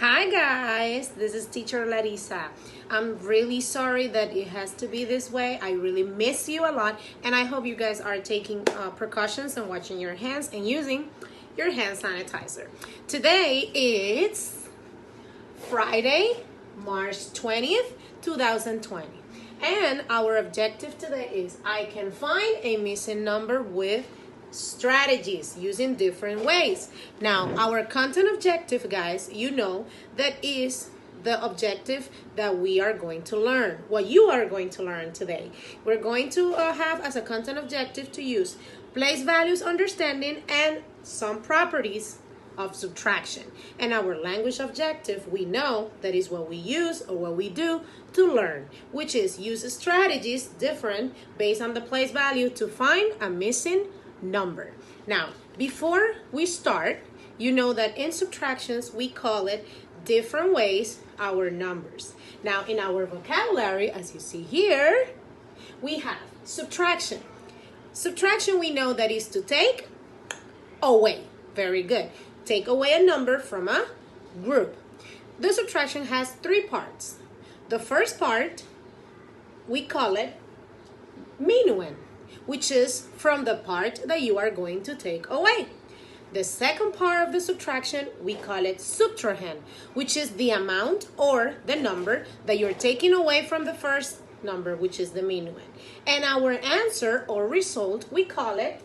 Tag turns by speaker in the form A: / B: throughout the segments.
A: Hi guys, this is teacher Larissa. I'm really sorry that it has to be this way. I really miss you a lot and I hope you guys are taking precautions and washing your hands and using your hand sanitizer. Today it's Friday, March 20th, 2020. And our objective today is I can find a missing number with strategies using different ways. Now, our content objective, guys, you know that is the objective that we are going to learn, what you are going to learn today. We're going to have as a content objective to use place values understanding and some properties of subtraction. And our language objective, we know that is what we use or what we do to learn, which is use strategies different based on the place value to find a missing number. Now, before we start, you know that in subtractions, we call it different ways our numbers. Now, in our vocabulary, as you see here, we have subtraction. Subtraction, we know that is to take away. Very good. Take away a number from a group. The subtraction has three parts. The first part, we call it minuend, which is from the part that you are going to take away. The second part of the subtraction, we call it subtrahend, which is the amount or the number that you're taking away from the first number, which is the minuend. And our answer or result, we call it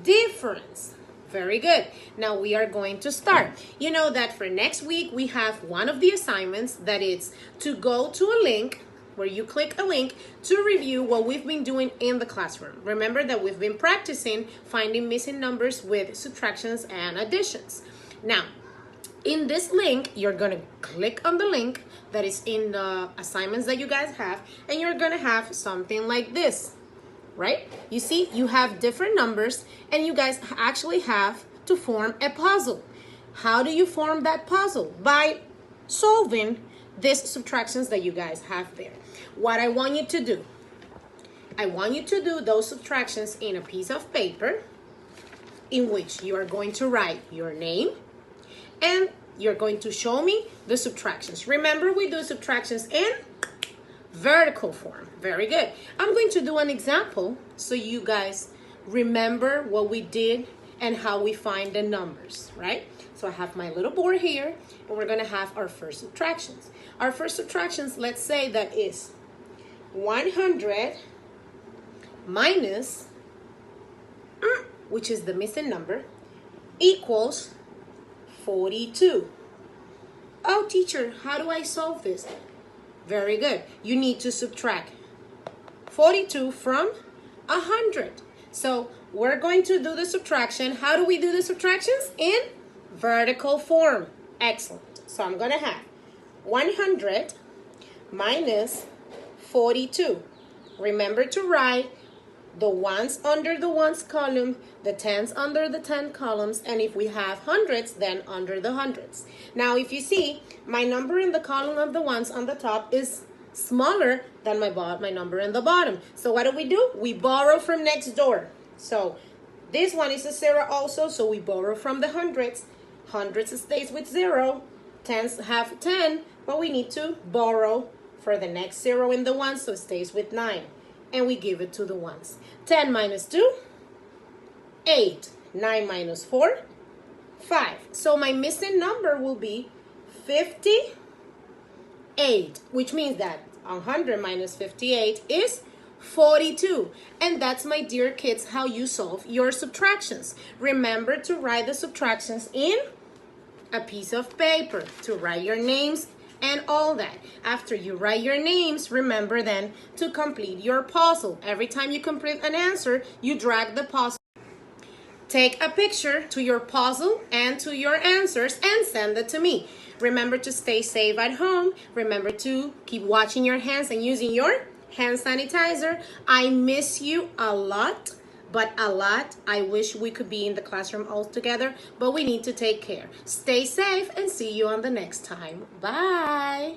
A: difference. Very good. Now we are going to start. You know that for next week, we have one of the assignments that is to go to a link where you click a link to review what we've been doing in the classroom. Remember that we've been practicing finding missing numbers with subtractions and additions. Now, in this link, you're gonna click on the link that is in the assignments that you guys have, and you're gonna have something like this, right? You see, you have different numbers, and you guys actually have to form a puzzle. How do you form that puzzle? By solving these subtractions that you guys have there. What I want you to do, I want you to do those subtractions in a piece of paper in which you are going to write your name and you're going to show me the subtractions. Remember, we do subtractions in vertical form. Very good. I'm going to do an example so you guys remember what we did and how we find the numbers, right? So I have my little board here, and we're gonna have our first subtractions. Our first subtractions, let's say that is 100 minus, which is the missing number, equals 42. Oh, teacher, how do I solve this? Very good. You need to subtract 42 from 100. So we're going to do the subtraction. How do we do the subtractions? In vertical form. Excellent. So I'm going to have 100 minus 42. Remember to write the ones under the ones column, the tens under the 10 columns, and if we have hundreds, then under the hundreds. Now, if you see, my number in the column of the ones on the top is smaller than my number in the bottom. So what do? We borrow from next door. So this one is a 0 also, so we borrow from the hundreds. Hundreds stays with 0. Tens have 10, but we need to borrow for the next 0 in the ones, so it stays with 9. And we give it to the ones. 10 minus 2, 8. 9 minus 4, 5. So my missing number will be 58, which means that 100 minus 58 is 42. And that's, my dear kids, how you solve your subtractions. Remember to write the subtractions in a piece of paper, to write your names and all that. After you write your names, remember then to complete your puzzle. Every time you complete an answer, you drag the puzzle. Take a picture to your puzzle and to your answers and send it to me. Remember to stay safe at home. Remember to keep washing your hands and using your hand sanitizer. I miss you a lot. But a lot. I wish we could be in the classroom all together, but we need to take care. Stay safe and see you on the next time. Bye.